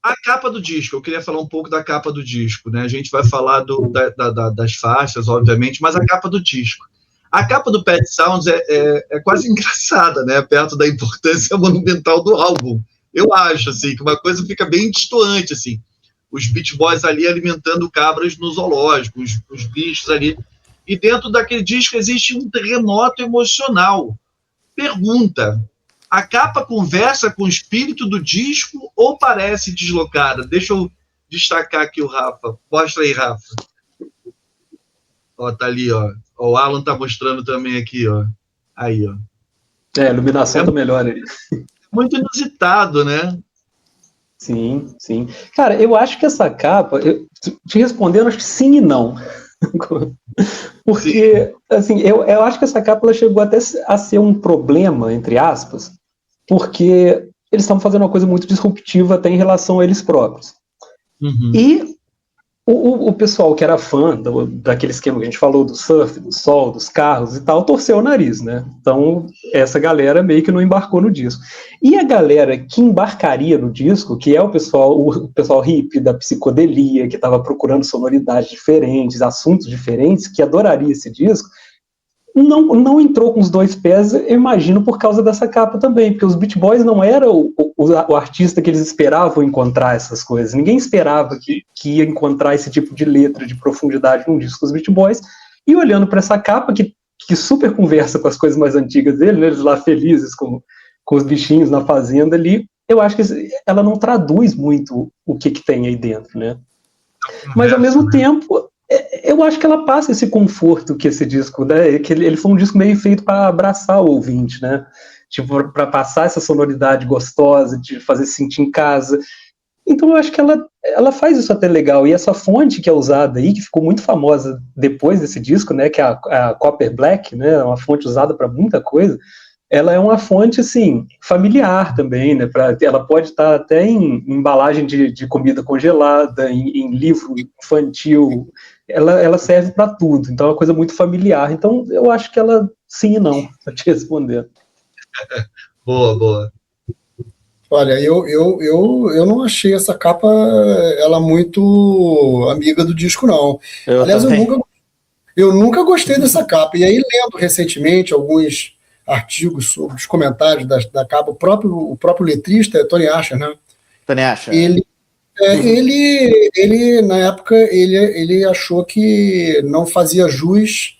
A capa do disco, eu queria falar um pouco da capa do disco, né? A gente vai falar das faixas, obviamente, mas a capa do disco. A capa do Pet Sounds é quase engraçada, né? Perto da importância monumental do álbum. Eu acho, assim, que uma coisa fica bem distoante, assim. Os Beach Boys ali alimentando cabras no zoológico, os bichos ali. E dentro daquele disco existe um terremoto emocional. Pergunta: a capa conversa com o espírito do disco ou parece deslocada? Deixa eu destacar aqui o Rafa. Mostra aí, Rafa. Ó, tá ali, ó. O Alan tá mostrando também aqui, ó. Aí, ó. A iluminação tá melhor aí. Muito inusitado, né? Sim, sim. Cara, eu acho que essa capa, te respondendo, acho que sim e não. Porque, assim, eu acho que essa capa ela chegou até a ser um problema, entre aspas, porque eles estavam fazendo uma coisa muito disruptiva até em relação a eles próprios. Uhum. E o pessoal que era fã daquele esquema que a gente falou, do surf, do sol, dos carros e tal, torceu o nariz, né? Então, essa galera meio que não embarcou no disco. E a galera que embarcaria no disco, que é o pessoal hippie da psicodelia, que estava procurando sonoridades diferentes, assuntos diferentes, que adoraria esse disco, não entrou com os dois pés, eu imagino, por causa dessa capa também, porque os Beach Boys não era o artista que eles esperavam encontrar essas coisas. Ninguém esperava que ia encontrar esse tipo de letra, de profundidade num disco dos Beach Boys, e olhando para essa capa, que super conversa com as coisas mais antigas dele, né, eles lá felizes com os bichinhos na fazenda ali, eu acho que ela não traduz muito o que tem aí dentro, né? Mas, ao mesmo tempo, eu acho que ela passa esse conforto que esse disco, né? Que ele foi um disco meio feito para abraçar o ouvinte, né? Tipo, para passar essa sonoridade gostosa, de fazer se sentir em casa. Então eu acho que ela faz isso até legal. E essa fonte que é usada aí, que ficou muito famosa depois desse disco, né? Que é a Copper Black, né? Uma fonte usada para muita coisa. Ela é uma fonte, assim, familiar também, né? Ela pode estar até em embalagem de comida congelada, em livro infantil. Ela serve para tudo. Então é uma coisa muito familiar. Então eu acho que ela sim e não, para te responder. Boa. Olha, eu não achei essa capa ela muito amiga do disco, não. Aliás, eu nunca gostei dessa capa. E aí, lendo recentemente alguns artigos sobre os comentários da capa, o próprio letrista é Tony Asher, né? Tony Asher. Ele na época, ele achou que não fazia jus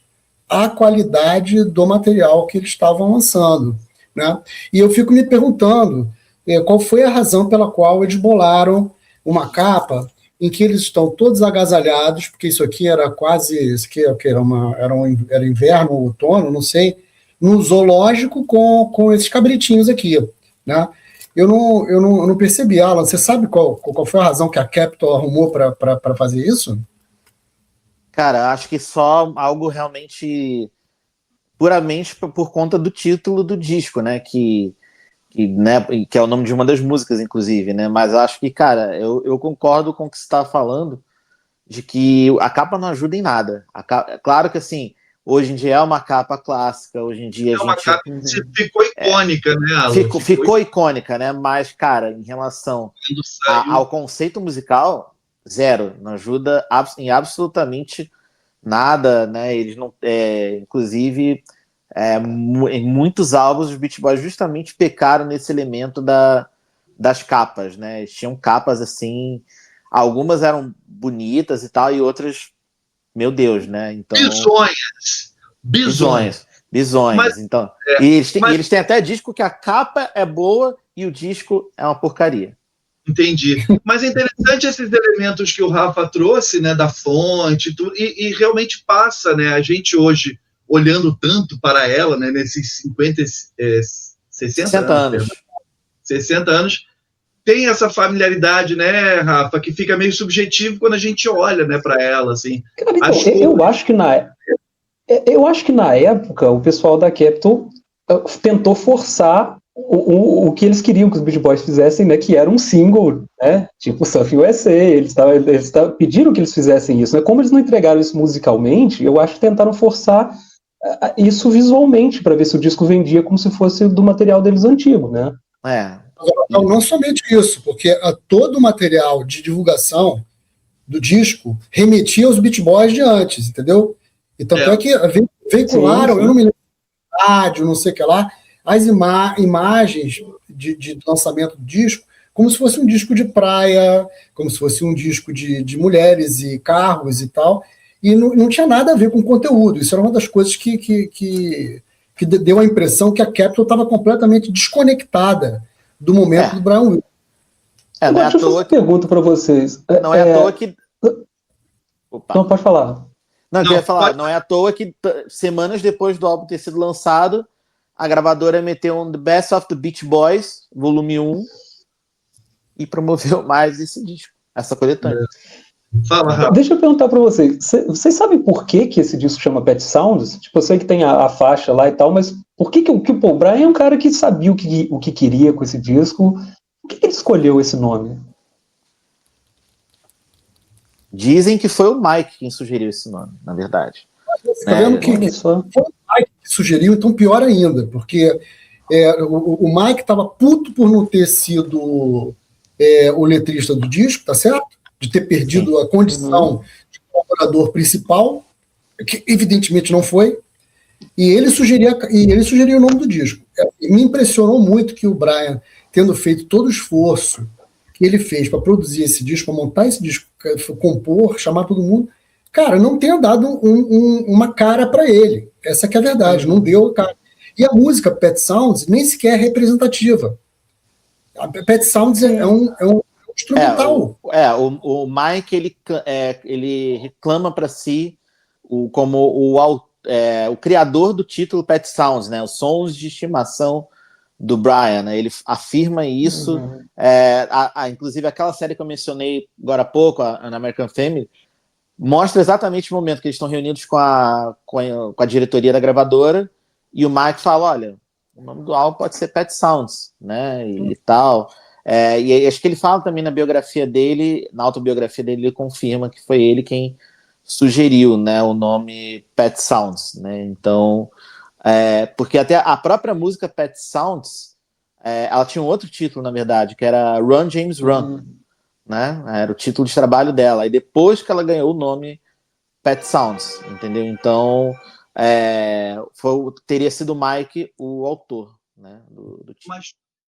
à qualidade do material que eles estavam lançando, né? E eu fico me perguntando qual foi a razão pela qual eles bolaram uma capa em que eles estão todos agasalhados, porque isso aqui era era inverno, outono, não sei, no zoológico com esses cabritinhos aqui, né? Eu não percebi, Alan, você sabe qual foi a razão que a Capitol arrumou para fazer isso? Cara, acho que só algo realmente puramente por conta do título do disco, né? Que é o nome de uma das músicas, inclusive, né? Mas acho que, cara, eu concordo com o que você está falando, de que a capa não ajuda em nada. Claro que, assim, hoje em dia é uma capa clássica, hoje em dia uma capa que ficou icônica, né, Alan? Ficou icônica, né? Mas, cara, em relação ao conceito musical, zero. Não ajuda em absolutamente nada, né? Eles não... inclusive... em muitos álbuns os Beach Boys justamente pecaram nesse elemento das capas, né? Eles tinham capas assim, algumas eram bonitas e tal, e outras, meu Deus, né? Então, bisonhas. Mas, então, e eles têm até disco que a capa é boa e o disco é uma porcaria. Entendi. Mas é interessante esses elementos que o Rafa trouxe, né, da fonte, tudo, e realmente passa, né? A gente hoje, olhando tanto para ela, né, nesses 60 anos. 60 anos, tem essa familiaridade, né, Rafa, que fica meio subjetivo quando a gente olha, né, para ela, assim. Cara, então, eu acho que na época o pessoal da Capitol tentou forçar o que eles queriam que os Beach Boys fizessem, né, que era um single, né, tipo Surfing USA, eles pediram que eles fizessem isso, né, como eles não entregaram isso musicalmente, eu acho que tentaram forçar isso visualmente, para ver se o disco vendia como se fosse do material deles antigo, né. Não somente isso, porque todo o material de divulgação do disco remetia aos Beach Boys de antes, entendeu? E tanto é que veicularam, eu não me lembro, rádio, não sei o que lá, as imagens de lançamento do disco, como se fosse um disco de praia, como se fosse um disco de mulheres e carros e tal, e não tinha nada a ver com conteúdo. Isso era uma das coisas que deu a impressão que a Capitol estava completamente desconectada do momento do Brian Wilson. Agora, deixa eu fazer uma pergunta para vocês. Não é à toa que... Opa. Não, pode falar. Não, eu ia falar, não é à toa que semanas depois do álbum ter sido lançado, a gravadora meteu um The Best of the Beach Boys, volume 1, e promoveu mais esse disco, essa coletânea. Fala, Rafa. Deixa eu perguntar para vocês. Vocês sabem por que esse disco chama Pet Sounds? Tipo, eu sei que tem a faixa lá e tal, mas por que o Paul Brian é um cara que sabia o que queria com esse disco? Por que ele escolheu esse nome? Dizem que foi o Mike quem sugeriu esse nome, na verdade. Você tá vendo que foi o Mike que sugeriu, então pior ainda, porque o Mike estava puto por não ter sido o letrista do disco, tá certo? De ter perdido a condição de colaborador principal, que evidentemente não foi, e ele sugeriu o nome do disco. Me impressionou muito que o Brian, tendo feito todo o esforço que ele fez para produzir esse disco, para montar esse disco, compor, chamar todo mundo, cara, não tenha dado uma cara para ele. Essa que é a verdade, não deu cara. E a música Pet Sounds nem sequer é representativa. A Pet Sounds é um instrumental. O Mike, ele reclama para si como o criador do título Pet Sounds, né, os sons de estimação do Brian, né? Ele afirma isso. Inclusive, aquela série que eu mencionei agora há pouco, a American Family, mostra exatamente o momento que eles estão reunidos com a diretoria da gravadora, e o Mike fala, olha, o nome do álbum pode ser Pet Sounds, né, e tal. E acho que ele fala também na biografia dele, na autobiografia dele, ele confirma que foi ele quem sugeriu, né, o nome Pet Sounds, né, então... porque até a própria música Pet Sounds, ela tinha um outro título, na verdade, que era Run, James Run, né? Era o título de trabalho dela. E depois que ela ganhou o nome Pet Sounds, entendeu? Então, teria sido o Mike o autor, né, do título. Mas